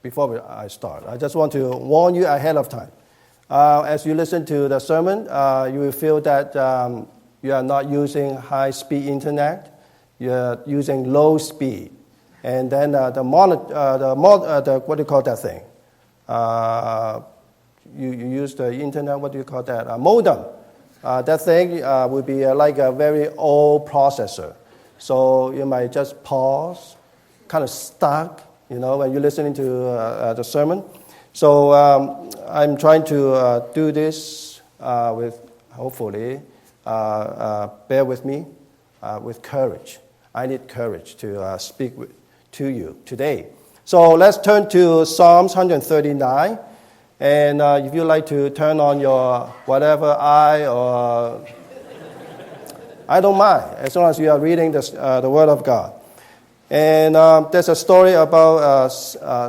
Before I start, I just want to warn you ahead of time. As you listen to the sermon, you will feel that you are not using high-speed internet. You're using low speed. And then what do you call that thing? You use the internet, what do you call that? A modem. That thing will be like a very old processor. So you might just pause, kind of stuck, when you're listening to the sermon. So I'm trying to do this with, hopefully, bear with me, with courage. I need courage to speak to you today. So let's turn to Psalms 139. And if you'd like to turn on your whatever eye or... I don't mind, as long as you are reading the Word of God. And there's a story about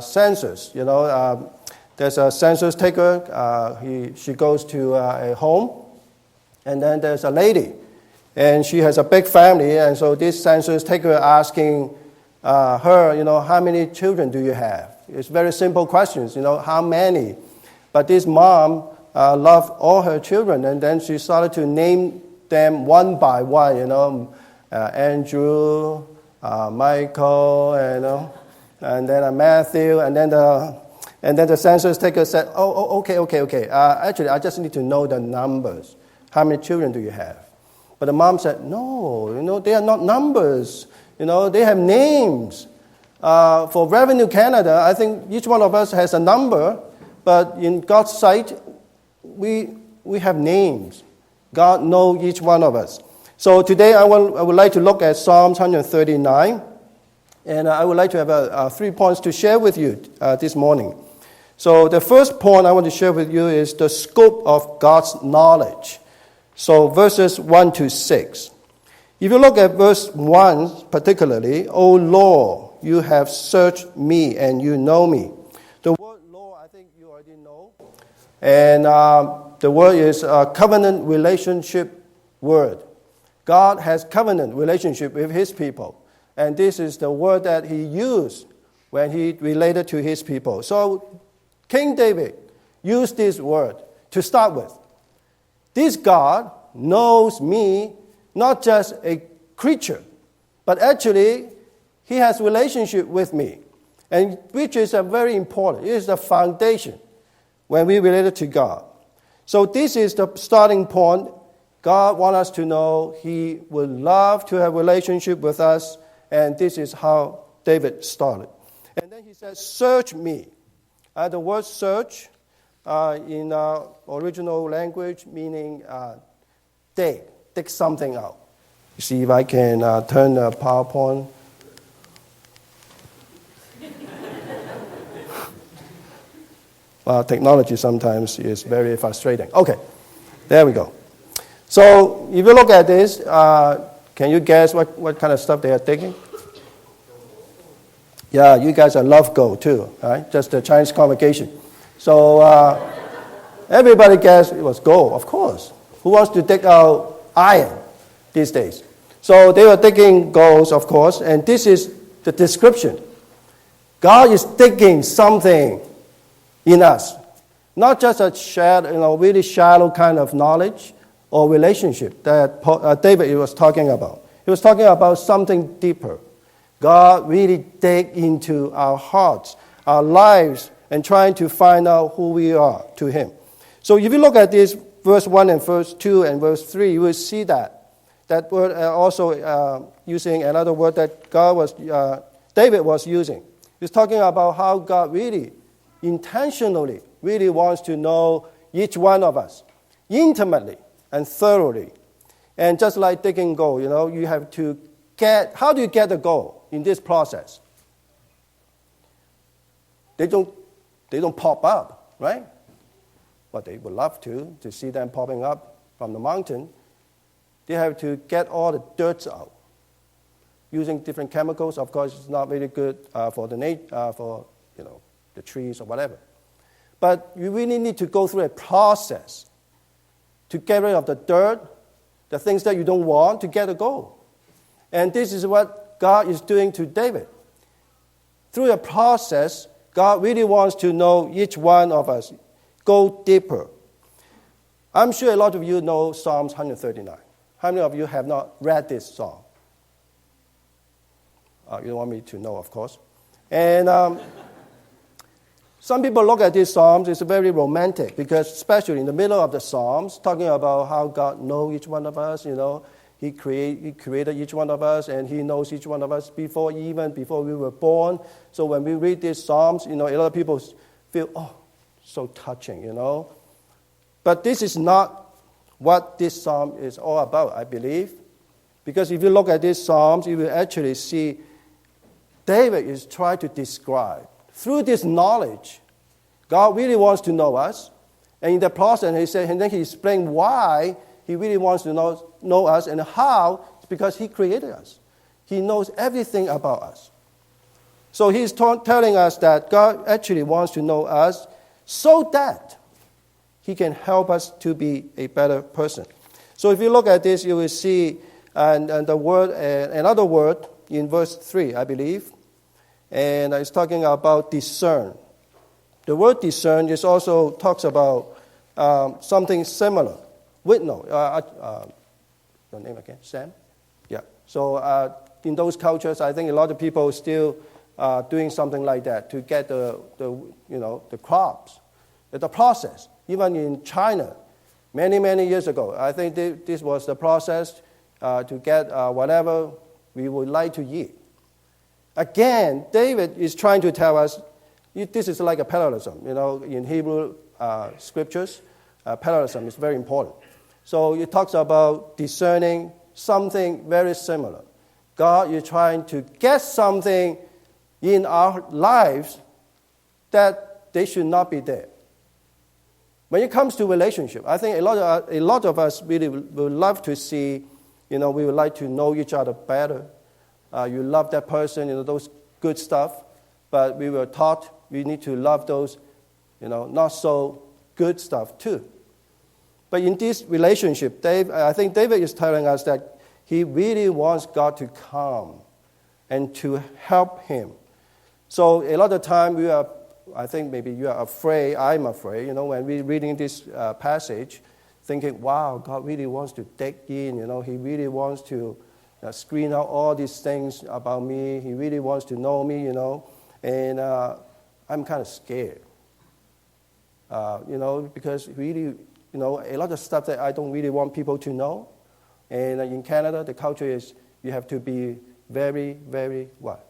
census. There's a census taker. She goes to a home, and then there's a lady, and she has a big family. And so this census taker asking her, how many children do you have? It's very simple questions. How many? But this mom loved all her children, and then she started to name them one by one. Andrew. Michael, and then Matthew, and then the census taker said, okay. Actually, I just need to know the numbers. How many children do you have? But the mom said, no, they are not numbers. They have names. For Revenue Canada, I think each one of us has a number, but in God's sight, we have names. God knows each one of us. So today I would like to look at Psalms 139, and I would like to have 3 points to share with you this morning. So the first point I want to share with you is the scope of God's knowledge. So verses 1 to 6. If you look at verse 1 particularly, O Lord, you have searched me and you know me. The word Lord, I think you already know. And the word is a covenant relationship word. God has covenant relationship with his people. And this is the word that he used when he related to his people. So King David used this word to start with. This God knows me, not just a creature, but actually he has relationship with me, and which is a very important. It is the foundation when we relate to God. So this is the starting point. God wants us to know he would love to have a relationship with us, and this is how David started. And then he says, search me. The word search in original language meaning dig something out. You see if I can turn the PowerPoint. Well, technology sometimes is very frustrating. Okay, there we go. So if you look at this, can you guess what kind of stuff they are taking? Yeah, you guys are love gold too, right? Just the Chinese convocation. So everybody guessed it was gold, of course. Who wants to dig out iron these days? So they were digging gold, of course, and this is the description. God is digging something in us, not just a shadow, really shallow kind of knowledge or relationship that David was talking about. He was talking about something deeper. God really dig into our hearts, our lives, and trying to find out who we are to him. So if you look at this, verse 1 and verse 2 and verse 3, you will see that word also using another word that David was using. He's talking about how God really intentionally really wants to know each one of us intimately and thoroughly. And just like digging gold, you have to how do you get the gold in this process? They don't pop up, right? But they would love to see them popping up from the mountain. They have to get all the dirt out using different chemicals. Of course, it's not really good for the trees or whatever. But you really need to go through a process to get rid of the dirt, the things that you don't want, to get the gold. And this is what God is doing to David. through the process, God really wants to know each one of us, go deeper. I'm sure a lot of you know Psalms 139. How many of you have not read this psalm? You don't want me to know, of course. And some people look at these psalms, it's very romantic, because especially in the middle of the psalms, talking about how God knows each one of us, He created each one of us, and He knows each one of us before we were born. So when we read these psalms, a lot of people feel, oh, so touching, But this is not what this psalm is all about, I believe. Because if you look at these psalms, you will actually see David is trying to describe, through this knowledge, God really wants to know us. And in the process, and then he explained why He really wants to know us and how. It's because He created us. He knows everything about us. So He's telling us that God actually wants to know us so that He can help us to be a better person. So if you look at this, you will see the word, another word in verse 3, I believe. And it's talking about discern. The word discern is also talks about something similar. Your name again, Sam? Yeah. So in those cultures, I think a lot of people still doing something like that to get the crops, the process. Even in China, many years ago, I think this was the process to get whatever we would like to eat. Again, David is trying to tell us this is like a parallelism. In Hebrew scriptures, parallelism is very important. So it talks about discerning something very similar. God is trying to get something in our lives that they should not be there. When it comes to relationship, I think a lot of us really would love to see, we would like to know each other better. You love that person, those good stuff. But we were taught we need to love those, not so good stuff too. But in this relationship, I think David is telling us that he really wants God to come and to help him. So a lot of time I think maybe you are afraid, I'm afraid, when we're reading this passage, thinking, wow, God really wants to dig in, He really wants to screen out all these things about me. He really wants to know me, and I'm kind of scared, because really, a lot of stuff that I don't really want people to know. And in Canada, the culture is you have to be very, very what?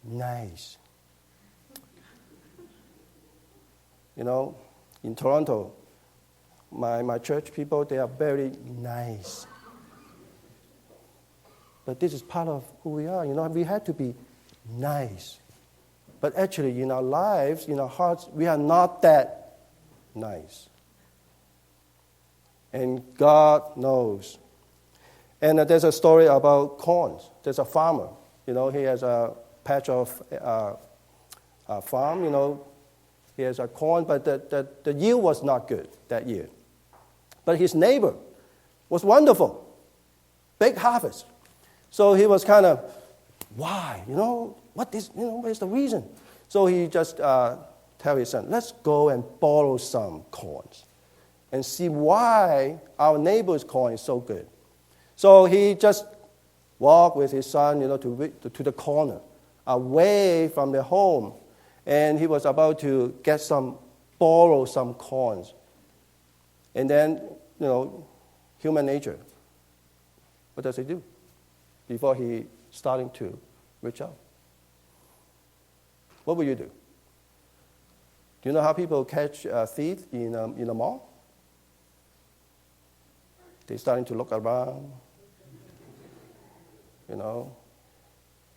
Nice. In Toronto, my church people, they are very nice. But this is part of who we are. We have to be nice. But actually, in our lives, in our hearts, we are not that nice. And God knows. And there's a story about corns. There's a farmer. He has a patch of farm, He has a corn, but the yield was not good that year. But his neighbor was wonderful. Big harvest. So he was kind of, why? What is the reason? So he just tell his son, let's go and borrow some corns and see why our neighbor's corn is so good. So he just walked with his son, to the corner, away from the home. And he was about to borrow some corns. And then, human nature, what does he do before he starting to reach out? What will you do? Do you know how people catch thieves in a mall? They're starting to look around.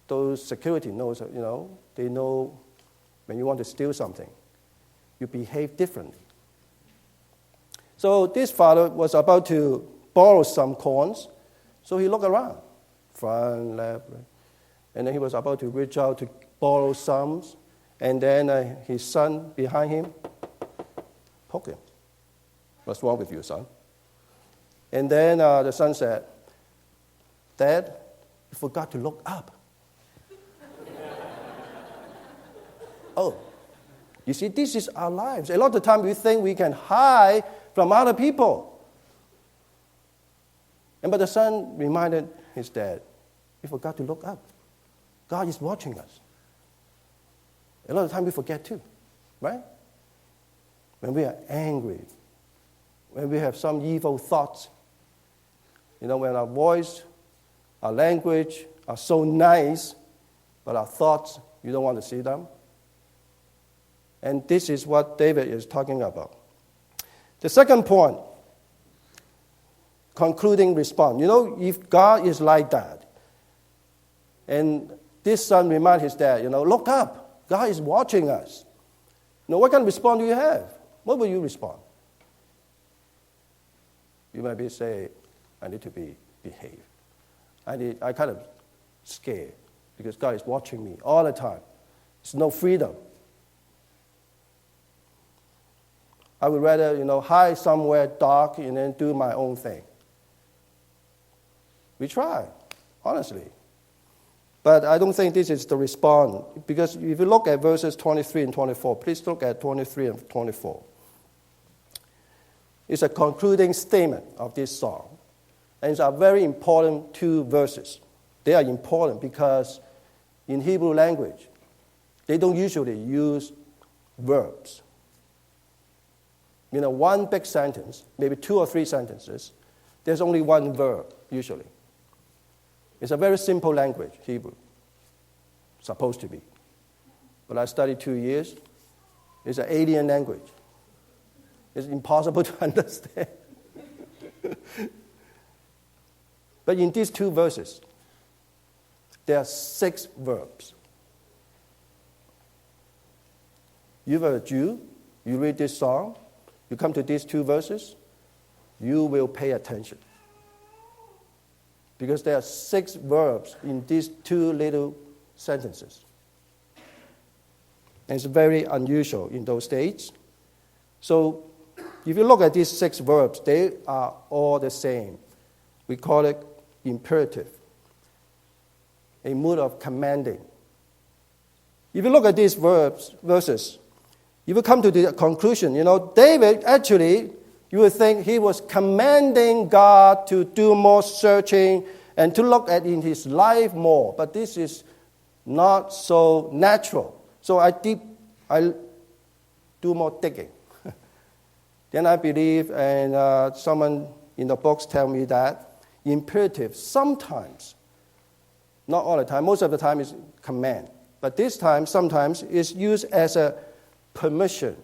Those security knows, they know when you want to steal something, you behave differently. So this father was about to borrow some corns, so he looked around, front, left, right. And then he was about to reach out to borrow some, and then his son behind him poked him. What's wrong with you, son? And then the son said, Dad, you forgot to look up. Oh, you see, this is our lives. A lot of time we think we can hide from other people. But the son reminded his dad, we forgot to look up. God is watching us. A lot of time we forget too, right? When we are angry, when we have some evil thoughts, when our voice, our language are so nice, but our thoughts, you don't want to see them. And this is what David is talking about. The second point, concluding response. If God is like that, and this son reminds his dad, look up. God is watching us. What kind of response do you have? What will you respond? You might be say, I need to behave. I kind of scared because God is watching me all the time. There's no freedom. I would rather, hide somewhere dark and then do my own thing. We try, honestly. But I don't think this is the response, because if you look at verses 23 and 24, please look at 23 and 24. It's a concluding statement of this song. And it's a very important 2 verses. They are important because in Hebrew language, they don't usually use verbs. One big sentence, maybe 2 or 3 sentences, there's only one verb, usually. It's a very simple language, Hebrew. Supposed to be. But I studied 2 years. It's an alien language. It's impossible to understand. But in these 2 verses, there are 6 verbs. If you're a Jew, you read this song, you come to these 2 verses, you will pay attention. Because there are 6 verbs in these 2 little sentences. And it's very unusual in those days. So if you look at these 6 verbs, they are all the same. We call it imperative, a mood of commanding. If you look at these verses, you will come to the conclusion, David actually, you would think he was commanding God to do more searching and to look at in his life more. But this is not so natural. So I do more digging. Then I believe, and someone in the books tell me that imperative sometimes, not all the time, most of the time is command. But this time, sometimes, is used as a permission,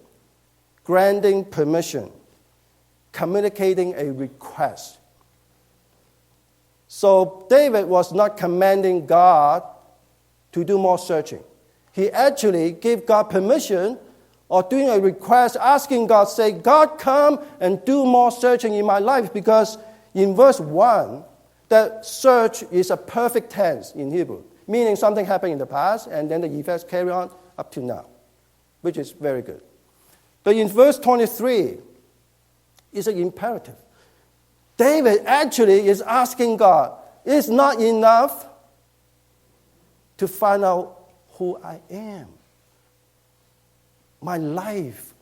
granting permission, communicating a request. So David was not commanding God to do more searching. He actually gave God permission or doing a request, asking God, say, God, come and do more searching in my life, because in verse 1, that search is a perfect tense in Hebrew, meaning something happened in the past and then the effects carry on up to now, which is very good. But in verse 23, it's an imperative. David actually is asking God, it's not enough to find out who I am, my life,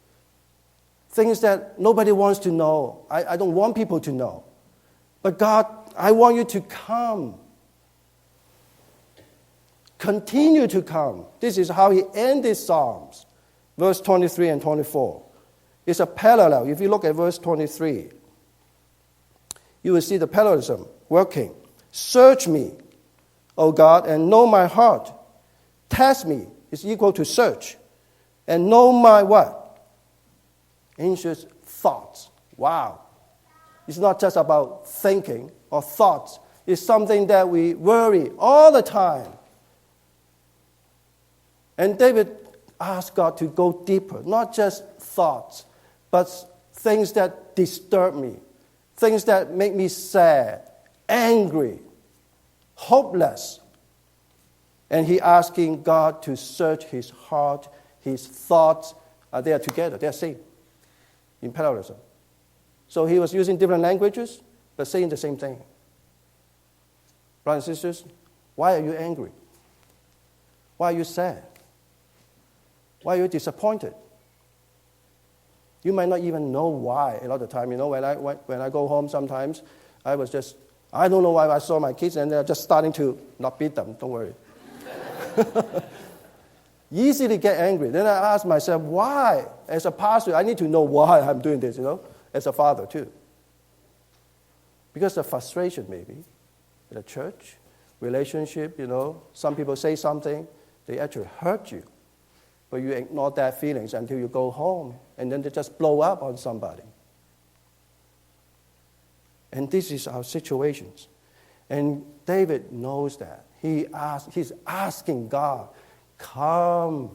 things that nobody wants to know. I don't want people to know. But God, I want you to come. Continue to come. This is how he ends his Psalms, verse 23 and 24. It's a parallel. If you look at verse 23, you will see the parallelism working. Search me, O God, and know my heart. Test me is equal to search. And know my what? Anxious thoughts. Wow. It's not just about thinking or thoughts. It's something that we worry all the time. And David asked God to go deeper, not just thoughts, but things that disturb me, things that make me sad, angry, hopeless. And he asking God to search his heart, his thoughts. They are together, they are same in parallelism. So he was using different languages, but saying the same thing. Brothers and sisters, why are you angry? Why are you sad? Why are you disappointed? You might not even know why a lot of time. When I go home sometimes, I don't know why I saw my kids and they're just starting to not beat them, don't worry. Easily get angry. Then I ask myself, why? As a pastor, I need to know why I'm doing this, as a father too. Because of frustration maybe in the church, relationship, some people say something, they actually hurt you. But you ignore that feelings until you go home, and then they just blow up on somebody. And this is our situations. And David knows that. He's asking God, come,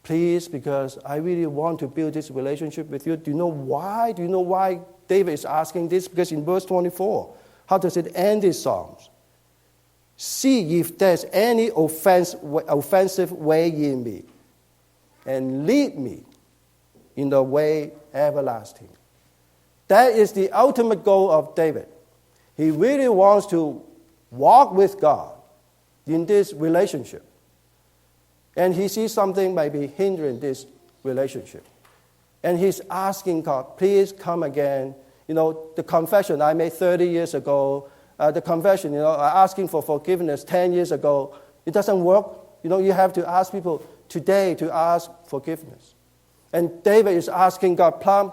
please, because I really want to build this relationship with you. Do you know why? Do you know why David is asking this? Because in verse 24, how does it end these Psalms? See if there's any offensive way in me, and lead me in the way everlasting. That is the ultimate goal of David. He really wants to walk with God in this relationship. And he sees something might be hindering this relationship. And he's asking God, please come again. The confession I made 30 years ago, the confession, asking for forgiveness 10 years ago, it doesn't work. You have to ask people today to ask forgiveness. And David is asking God,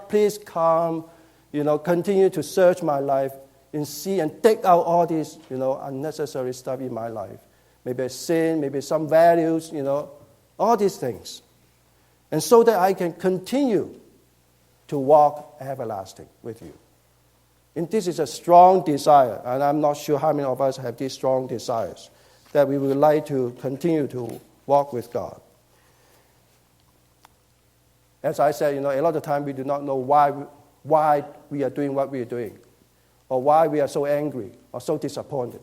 please come, continue to search my life and see and take out all these, unnecessary stuff in my life. Maybe a sin, maybe some values, all these things. And so that I can continue to walk everlasting with you. And this is a strong desire, and I'm not sure how many of us have these strong desires, that we would like to continue to walk with God. As I said, a lot of times we do not know why we are doing what we are doing, or why we are so angry or so disappointed.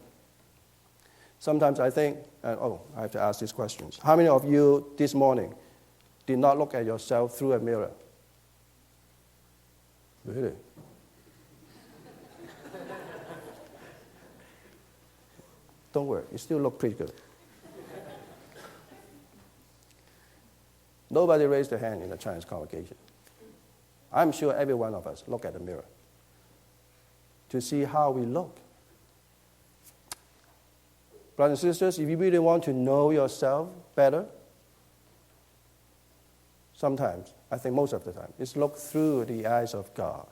Sometimes I think, I have to ask these questions. How many of you this morning did not look at yourself through a mirror? Really? Don't worry, you still look pretty good. Nobody raised their hand in the Chinese congregation. I'm sure every one of us look at the mirror to see how we look. Brothers and sisters, if you really want to know yourself better, sometimes, I think most of the time, is look through the eyes of God.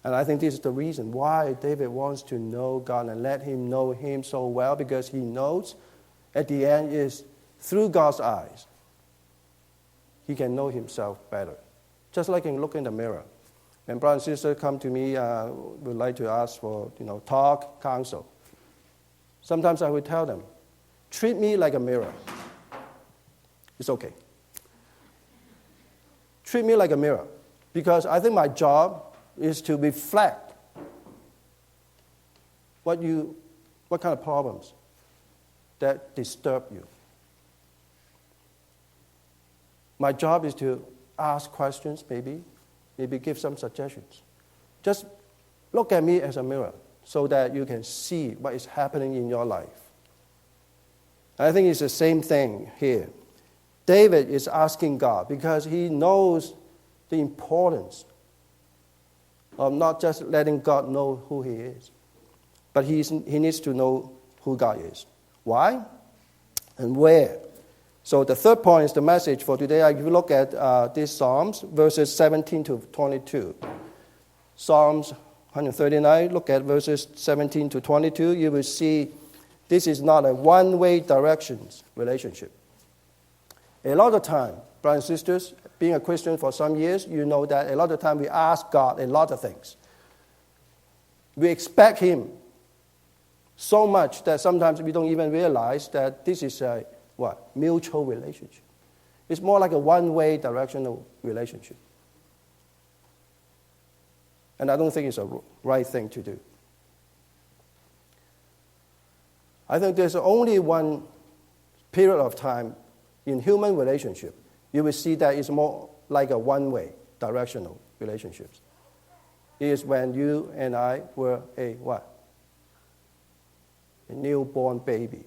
And I think this is the reason why David wants to know God and let him know him so well, because he knows at the end is through God's eyes, he can know himself better. Just like in look in the mirror. When brothers and sisters come to me, would like to ask for, talk, counsel. Sometimes I would tell them, treat me like a mirror. It's okay. Treat me like a mirror. Because I think my job is to reflect what kind of problems that disturb you. My job is to ask questions, maybe give some suggestions. Just look at me as a mirror so that you can see what is happening in your life. And I think it's the same thing here. David is asking God because he knows the importance of not just letting God know who he is, but he needs to know who God is. Why and where? So the third point is the message for today. If you look at these Psalms, verses 17 to 22. Psalms 139, look at verses 17 to 22. You will see this is not a one-way directions relationship. A lot of time, brothers and sisters, being a Christian for some years, you know that a lot of time we ask God a lot of things. We expect him so much that sometimes we don't even realize that this is a mutual relationship. It's more like a one-way directional relationship. And I don't think it's a right thing to do. I think there's only one period of time in human relationship you will see that it's more like a one-way directional relationships. It is when you and I were a newborn baby.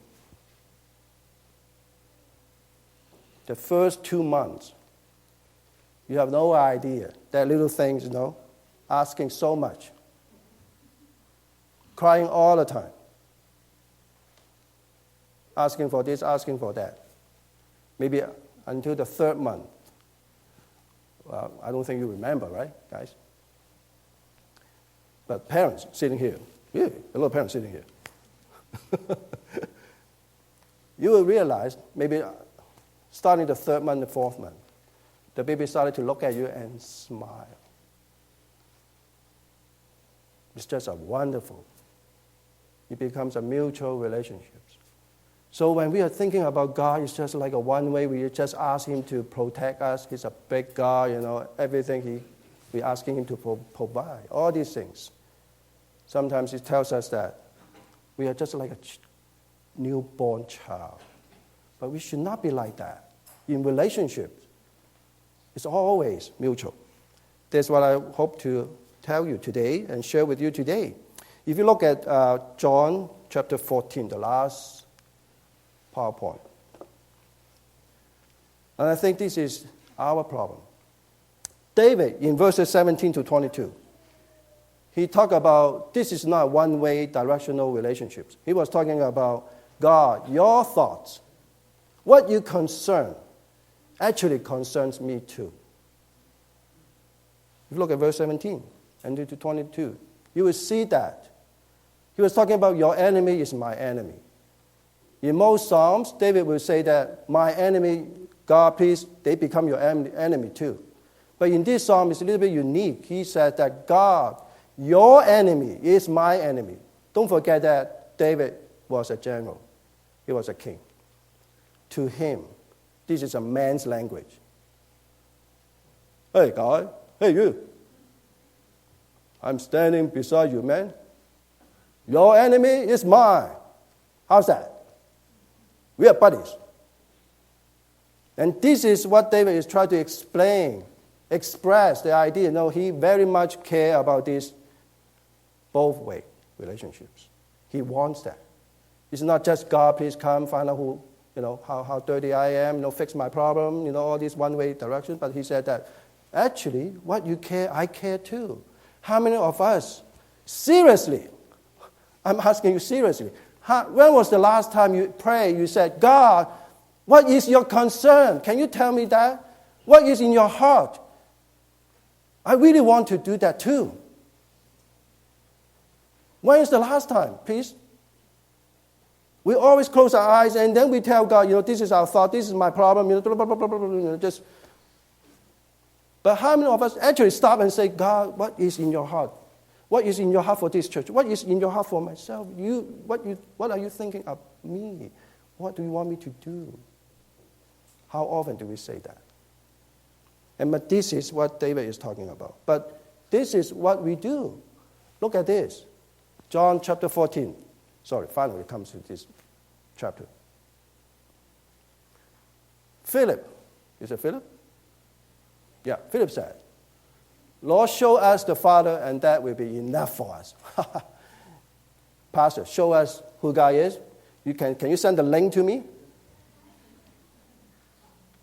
the first 2 months, you have no idea that little things, asking so much, crying all the time, asking for this, asking for that. Maybe until the 3rd month. Well, I don't think you remember, right, guys? But parents sitting here, yeah, a lot of parents sitting here. You will realize maybe starting the 3rd month, the 4th month, the baby started to look at you and smile. It's just a wonderful. It becomes a mutual relationship. So when we are thinking about God, it's just like a one-way. We just ask Him to protect us. He's a big God, everything we're asking Him to provide, all these things. Sometimes He tells us that we are just like a newborn child. But we should not be like that. In relationships, it's always mutual. That's what I hope to tell you today and share with you today. If you look at John chapter 14, the last PowerPoint. And I think this is our problem. David, in verses 17 to 22, he talked about this is not one-way directional relationships. He was talking about God, your thoughts, what you concern, actually concerns me too. If you look at verse 17 and to 22, you will see that. He was talking about your enemy is my enemy. In most Psalms, David will say that my enemy, God, please, they become your enemy too. But in this Psalm, it's a little bit unique. He said that God, your enemy is my enemy. Don't forget that David was a general. He was a king. To him, this is a man's language. Hey, guy. Hey, you. I'm standing beside you, man. Your enemy is mine. How's that? We are buddies. And this is what David is trying to express the idea. He very much cares about this both-way relationships. He wants that. It's not just God, please come, find out who, how dirty I am, fix my problem, all these one-way directions. But he said that, actually, what you care, I care too. How many of us, seriously, I'm asking you seriously, when was the last time you prayed, you said, God, what is your concern? Can you tell me that? What is in your heart? I really want to do that too. When is the last time, please? We always close our eyes and then we tell God, this is our thought, this is my problem, just. But how many of us actually stop and say, God, what is in your heart? What is in your heart for this church? What is in your heart for myself? What are you thinking of me? What do you want me to do? How often do we say that? But this is what David is talking about. But this is what we do. Look at this. John chapter 14. Sorry, finally it comes to this chapter. Philip. Is it Philip? Yeah, Philip said, Lord, show us the Father, and that will be enough for us. Pastor, show us who God is. Can you send the link to me?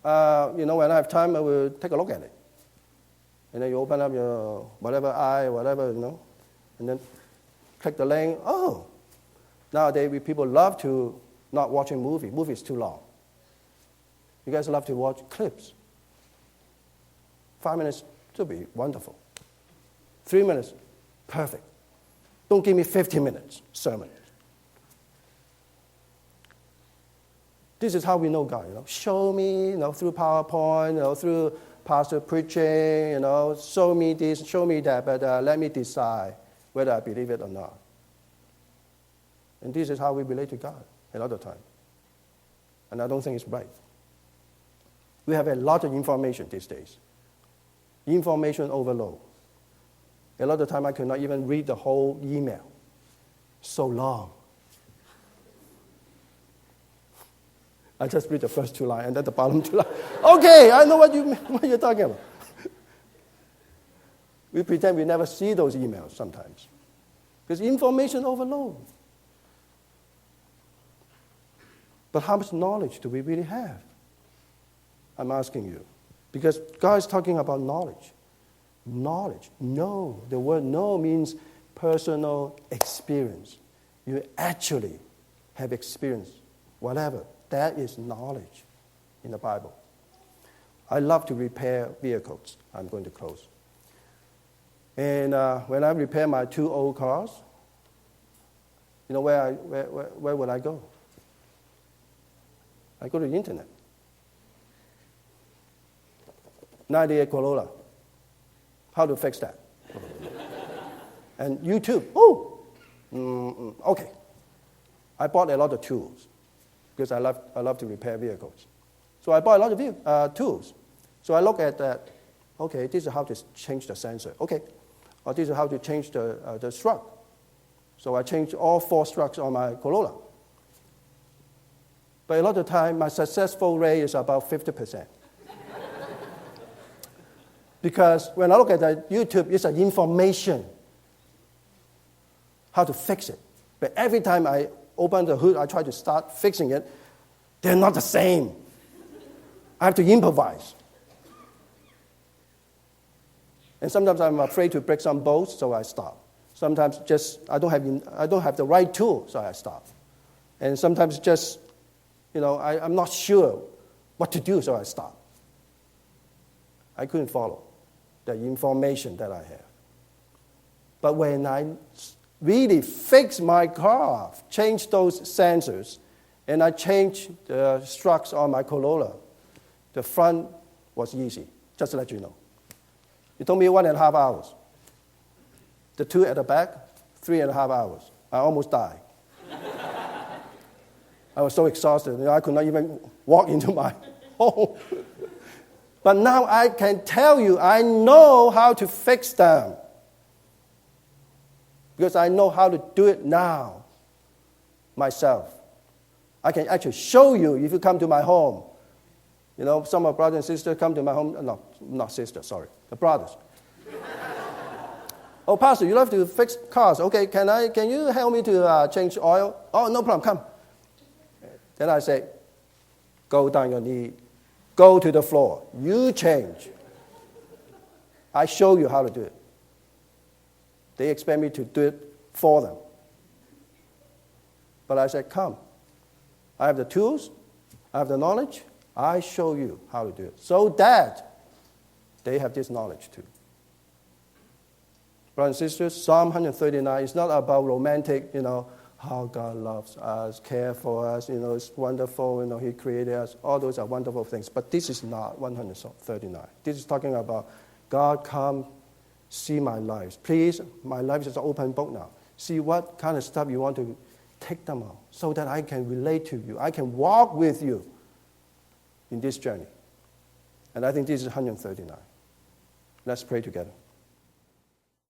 When I have time, I will take a look at it. And then you open up your whatever, and then click the link. Oh, nowadays people love to not watching movie. Movie is too long. You guys love to watch clips. 5 minutes to be wonderful. 3 minutes, perfect. Don't give me 15 minutes sermon. This is how we know God. Show me, through PowerPoint, through pastor preaching, show me this, show me that, but let me decide whether I believe it or not. And this is how we relate to God a lot of time. And I don't think it's right. We have a lot of information these days. Information overload. A lot of time I could not even read the whole email. So long. I just read the first 2 lines and then the bottom 2 lines. Okay, I know what you're talking about. We pretend we never see those emails sometimes. Because information overload. But how much knowledge do we really have? I'm asking you. Because God is talking about knowledge. Knowledge. Know. The word know means personal experience. You actually have experience. Whatever. That is knowledge in the Bible. I love to repair vehicles. I'm going to close. And when I repair my 2 old cars, you know where would I go? I go to the internet. 98 Corolla. How to fix that? And YouTube. Okay. I bought a lot of tools because I love to repair vehicles. So I bought a lot of tools. So I look at that. Okay, this is how to change the sensor. Okay. Or this is how to change the strut. So I changed all 4 struts on my Corolla. But a lot of time, my successful rate is about 50%. Because when I look at the YouTube, it's an information how to fix it. But every time I open the hood, I try to start fixing it, they're not the same. I have to improvise. And sometimes I'm afraid to break some bolts, so I stop. Sometimes just I don't have the right tool, so I stop. And sometimes just, I'm not sure what to do, so I stop. I couldn't follow the information that I have. But when I really fix my car, change those sensors, and I changed the struts on my Corolla, the front was easy, just to let you know. It took me 1.5 hours. The 2 at the back, 3.5 hours. I almost died. I was so exhausted, I could not even walk into my home. But now I can tell you, I know how to fix them. Because I know how to do it now, myself. I can actually show you if you come to my home. Some of brothers and sisters come to my home. No, not sisters, sorry. The brothers. Oh, Pastor, you love to fix cars. Okay, can you help me to change oil? Oh, no problem, come. Then I say, go down your knee. Go to the floor. You change. I show you how to do it. They expect me to do it for them. But I said, come. I have the tools. I have the knowledge. I show you how to do it. So that they have this knowledge too. Brothers and sisters, Psalm 139 is not about romantic, how God loves us, cares for us, it's wonderful, He created us. All those are wonderful things. But this is not 139. This is talking about God, come, see my life. Please, my life is an open book now. See what kind of stuff you want to take them out so that I can relate to you. I can walk with you in this journey. And I think this is 139. Let's pray together.